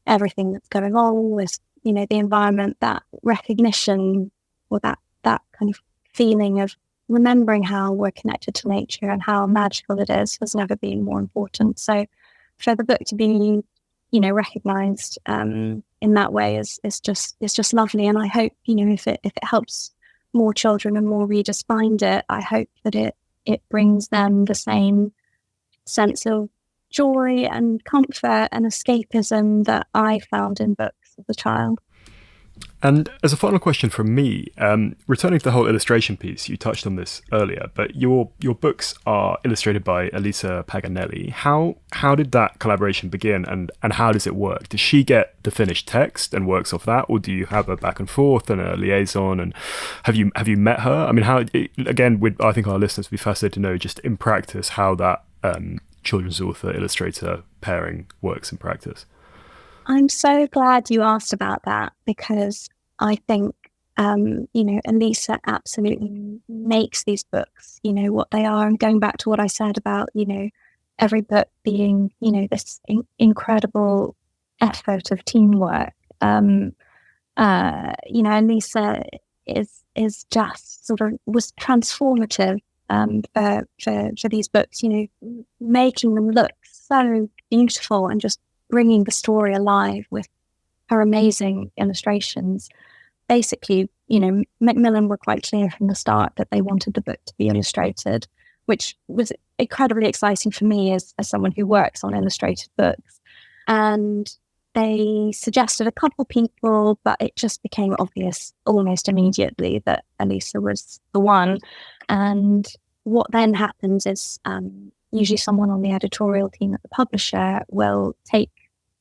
everything that's going on with, the environment, that recognition, or that kind of feeling of remembering how we're connected to nature and how magical it is has never been more important. So for the book to be, recognised in that way is just lovely. And I hope, if it helps more children and more readers find it, I hope that it brings them the same sense of joy and comfort and escapism that I found in books as a child. And as a final question from me, returning to the whole illustration piece, you touched on this earlier, but your books are illustrated by Elisa Paganelli. How did that collaboration begin, and how does it work? Does she get the finished text and works off that, or do you have a back and forth and a liaison? And have you met her? I mean, I think our listeners would be fascinated to know, just in practice, how that children's author illustrator pairing works in practice. I'm so glad you asked about that, because I think, Elisa absolutely makes these books, what they are. And going back to what I said about, every book being, this incredible effort of teamwork. Elisa is just was transformative for these books, making them look so beautiful and just bringing the story alive with her amazing illustrations. Basically, Macmillan were quite clear from the start that they wanted the book to be illustrated, which was incredibly exciting for me as someone who works on illustrated books. And they suggested a couple people, but it just became obvious almost immediately that Elisa was the one. And what then happens is usually someone on the editorial team at the publisher will take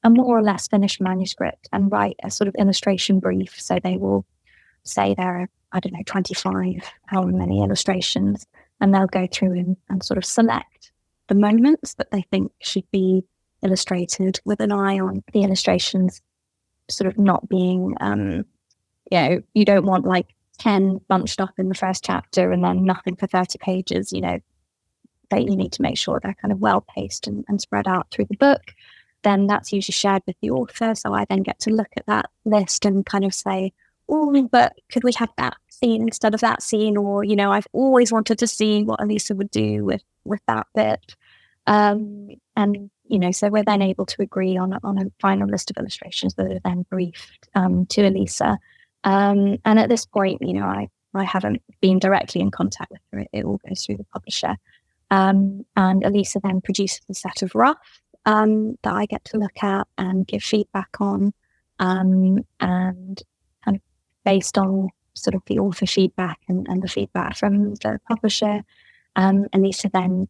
a more or less finished manuscript and write a sort of illustration brief. So they will say there are, 25, however many illustrations, and they'll go through and sort of select the moments that they think should be illustrated, with an eye on the illustrations sort of not being, you don't want like 10 bunched up in the first chapter and then nothing for 30 pages, you need to make sure they're kind of well paced and spread out through the book. Then that's usually shared with the author. So I then get to look at that list and kind of say, oh, but could we have that scene instead of that scene? Or, I've always wanted to see what Elisa would do with that bit. So we're then able to agree on a final list of illustrations that are then briefed to Elisa. And at this point, I haven't been directly in contact with her. It all goes through the publisher. And Elisa then produces a set of roughs that I get to look at and give feedback on, and kind of based on sort of the author feedback and the feedback from the publisher. Elisa then,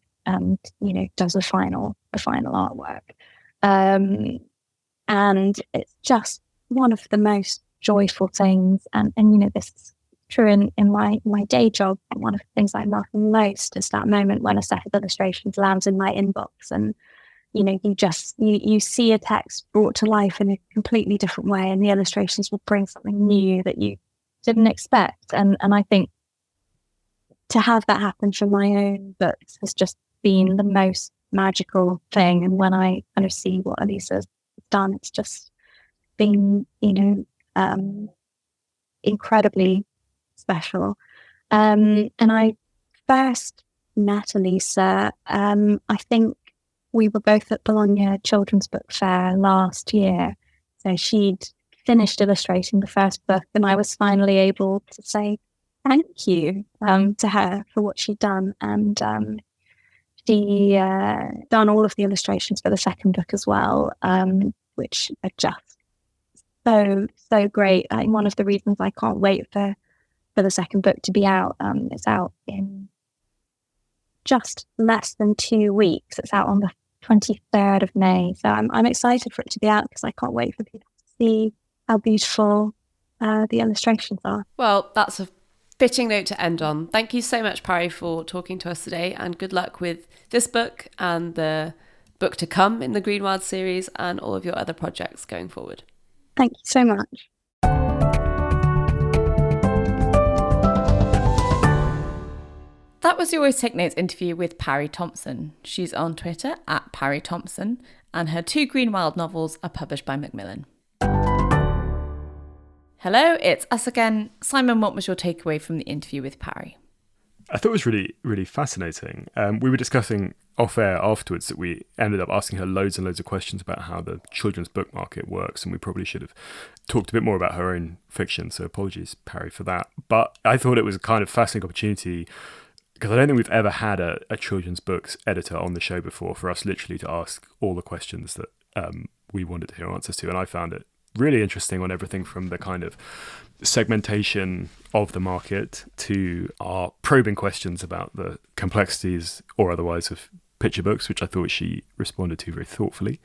does a final artwork. And it's just one of the most joyful things. And this is true in my day job. One of the things I love most is that moment when a set of illustrations lands in my inbox, and you see a text brought to life in a completely different way, and the illustrations will bring something new that you didn't expect. And I think to have that happen for my own books has just been the most magical thing. And when I kind of see what Elisa's done, it's just been, incredibly special. And I first met Elisa, I think we were both at Bologna Children's Book Fair last year. So she'd finished illustrating the first book, and I was finally able to say thank you to her for what she'd done. And she done all of the illustrations for the second book as well, which are just so great. One of the reasons I can't wait for the second book to be out. It's out in just less than 2 weeks. It's out on the 23rd of May. So I'm excited for it to be out, because I can't wait for people to see how beautiful the illustrations are. Well, that's a fitting note to end on. Thank you so much, Pari, for talking to us today, and good luck with this book and the book to come in the Greenwild series and all of your other projects going forward. Thank you so much. That was the Always Take Notes interview with Pari Thomson. She's on Twitter at Pari Thomson, and her 2 Greenwild novels are published by Macmillan. Hello, it's us again. Simon, what was your takeaway from the interview with Pari? I thought it was really, really fascinating. We were discussing off air afterwards that we ended up asking her loads and loads of questions about how the children's book market works, and we probably should have talked a bit more about her own fiction, so apologies, Pari, for that. But I thought it was a kind of fascinating opportunity, because I don't think we've ever had a children's books editor on the show before, for us literally to ask all the questions that we wanted to hear answers to, and I found it really interesting on everything from the kind of segmentation of the market to our probing questions about the complexities or otherwise of picture books, which I thought she responded to very thoughtfully.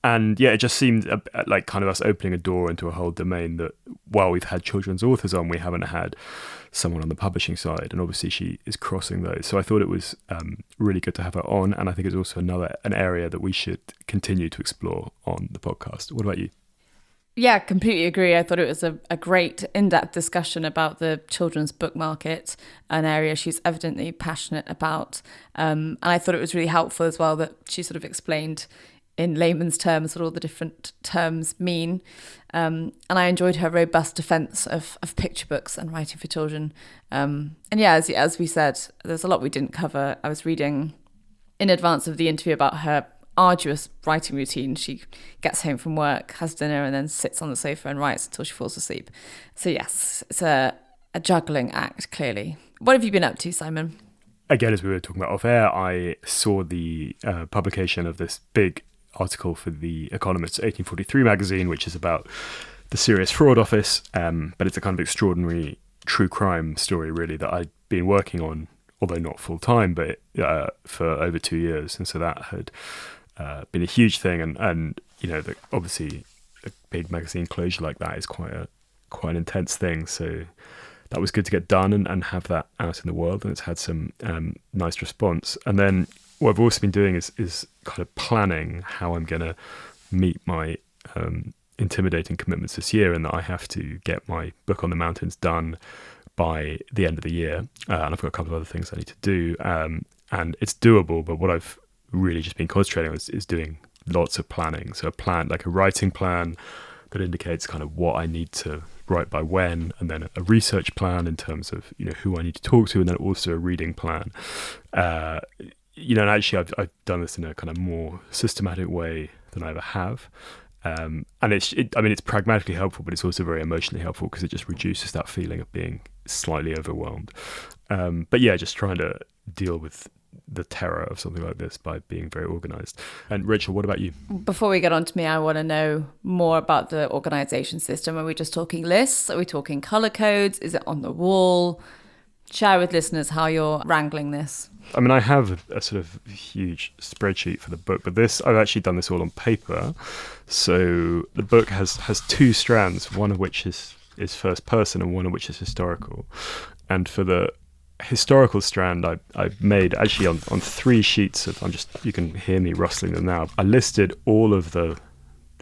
And yeah, it just seemed like kind of us opening a door into a whole domain that while we've had children's authors on, we haven't had someone on the publishing side. And obviously she is crossing those. So I thought it was really good to have her on. And I think it's also an area that we should continue to explore on the podcast. What about you? Yeah, completely agree. I thought it was a great in-depth discussion about the children's book market, an area she's evidently passionate about. And I thought it was really helpful as well that she sort of explained in layman's terms what all the different terms mean. And I enjoyed her robust defence of picture books and writing for children. And yeah, as we said, there's a lot we didn't cover. I was reading in advance of the interview about her arduous writing routine. She gets home from work, has dinner, and then sits on the sofa and writes until she falls asleep. So yes, it's a juggling act, clearly. What have you been up to, Simon? Again, as we were talking about off air, I saw the publication of this big article for The Economist's 1843 magazine, which is about the Serious Fraud Office, but it's a kind of extraordinary true crime story, really, that I'd been working on, although not full time, but for over 2 years. And so that had been a huge thing, and you know, obviously a big magazine closure like that is quite an intense thing. So that was good to get done and have that out in the world, and it's had some nice response. And then what I've also been doing is kind of planning how I'm going to meet my intimidating commitments this year, and that I have to get my book on the mountains done by the end of the year, and I've got a couple of other things I need to do, and it's doable. But what I've really just been concentrating on is doing lots of planning. So a plan, like a writing plan that indicates kind of what I need to write by when, and then a research plan in terms of, you know, who I need to talk to, and then also a reading plan. You know, and actually I've done this in a kind of more systematic way than I ever have. And it's pragmatically helpful, but it's also very emotionally helpful because it just reduces that feeling of being slightly overwhelmed. But yeah, just trying to deal with the terror of something like this by being very organized. And Rachel, what about you? Before we get on to me, I want to know more about the organization system. Are we just talking lists? Are we talking color codes? Is it on the wall? Share with listeners how you're wrangling this. I mean, I have a sort of huge spreadsheet for the book, but I've actually done this all on paper. So the book has two strands, one of which is first person and one of which is historical. And for the historical strand, I've made actually on 3 sheets of, you can hear me rustling them now. I listed all of the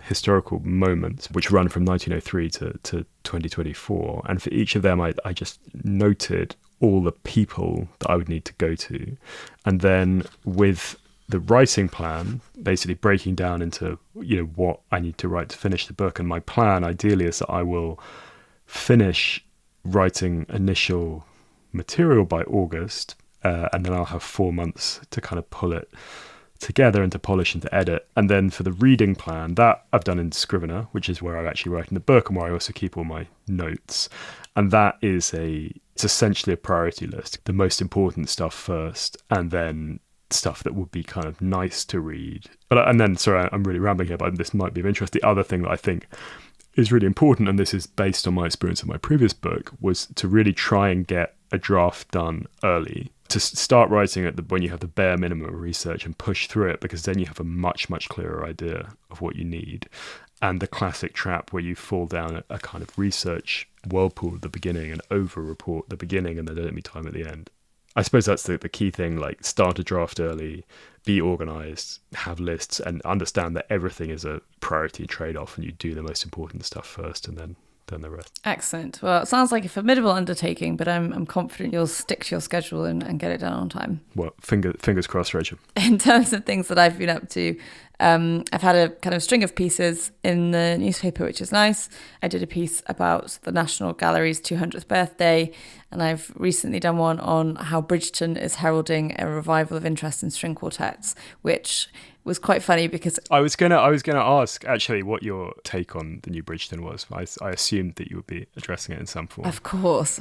historical moments which run from 1903 to 2024. And for each of them, I just noted all the people that I would need to go to. And then with the writing plan, basically breaking down into, you know, what I need to write to finish the book. And my plan ideally is that I will finish writing initial material by August, and then I'll have 4 months to kind of pull it together and to polish and to edit. And then for the reading plan, that I've done in Scrivener, which is where I'm actually writing the book and where I also keep all my notes. And that is it's essentially a priority list. The most important stuff first, and then stuff that would be kind of nice to read. And then, sorry, I'm really rambling here, but this might be of interest. The other thing that I think is really important, and this is based on my experience of my previous book, was to really try and get a draft done early, to start writing when you have the bare minimum of research and push through it, because then you have a much, much clearer idea of what you need. And the classic trap where you fall down a kind of research whirlpool at the beginning and over-report the beginning and then don't be time at the end. I suppose that's the key thing, like start a draft early, be organized, have lists, and understand that everything is a priority trade-off, and you do the most important stuff first and then the rest. Excellent. Well, it sounds like a formidable undertaking, but I'm confident you'll stick to your schedule and get it done on time. Well, fingers crossed, Rachel. In terms of things that I've been up to, I've had a kind of string of pieces in the newspaper, which is nice. I did a piece about the National Gallery's 200th birthday, and I've recently done one on how Bridgeton is heralding a revival of interest in string quartets, which was quite funny because I was gonna ask actually what your take on the new Bridgeton was. I assumed that you would be addressing it in some form. Of course.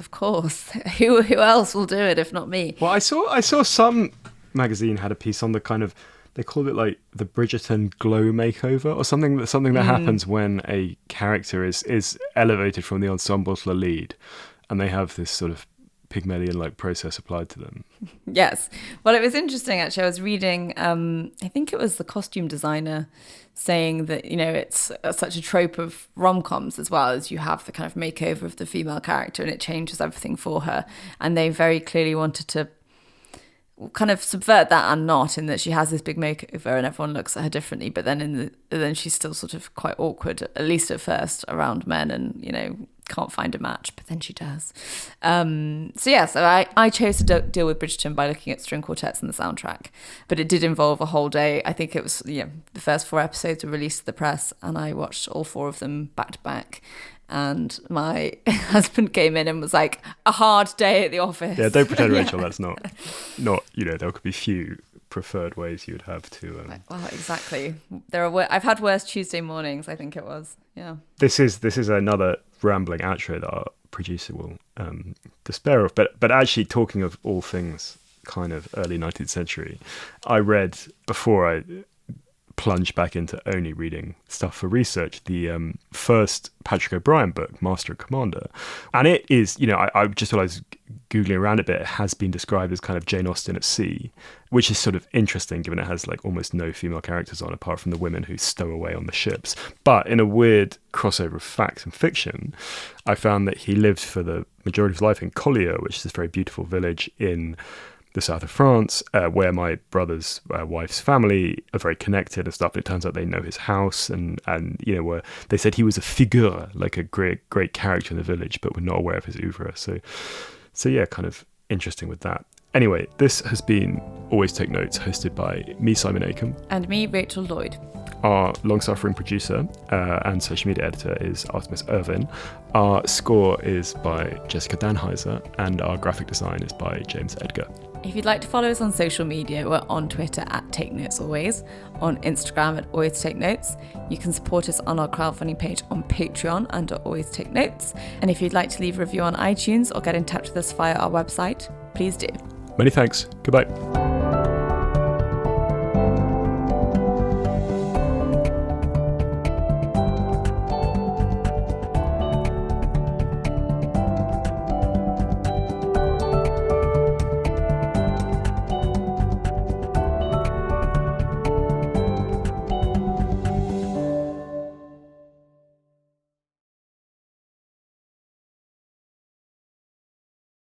Who else will do it if not me? Well, I saw some magazine had a piece on the kind of they called it like the Bridgerton glow makeover or something that happens when a character is elevated from the ensemble to the lead, and they have this sort of Pygmalion-like process applied to them. Yes. Well, it was interesting, actually. I was reading, I think it was the costume designer saying that, it's such a trope of rom-coms as well, as you have the kind of makeover of the female character and it changes everything for her. And they very clearly wanted to kind of subvert that and not, in that she has this big makeover and everyone looks at her differently, but then then she's still sort of quite awkward, at least at first, around men, and can't find a match, but then she does. So I chose to deal with Bridgerton by looking at string quartets and the soundtrack, but it did involve a whole day. I think it was the first 4 episodes were released to the press, and I watched all 4 of them back to back. And my husband came in and was like, a hard day at the office. Yeah, don't pretend, Rachel, that's not, there could be few preferred ways you would have to... Well, exactly. I've had worse Tuesday mornings, I think it was. Yeah. This is another rambling outro that our producer will despair of. But actually, talking of all things kind of early 19th century, I read, before I plunge back into only reading stuff for research, the first Patrick O'Brian book, Master and Commander. And it is, I just while I was Googling around a bit, it has been described as kind of Jane Austen at sea, which is sort of interesting given it has like almost no female characters on apart from the women who stow away on the ships. But in a weird crossover of fact and fiction, I found that he lived for the majority of his life in Collier, which is this very beautiful village in the south of France, where my brother's wife's family are very connected and stuff. And it turns out they know his house, and where they said he was a figure, like a great character in the village, but were not aware of his oeuvre. So yeah, kind of interesting with that. Anyway, this has been Always Take Notes, hosted by me, Simon Acomb. And me, Rachel Lloyd. Our long-suffering producer and social media editor is Artemis Irvin. Our score is by Jessica Danheiser, and our graphic design is by James Edgar. If you'd like to follow us on social media, we're on Twitter at Take Notes Always, on Instagram at Always Take Notes. You can support us on our crowdfunding page on Patreon under Always Take Notes. And if you'd like to leave a review on iTunes or get in touch with us via our website, please do. Many thanks. Goodbye.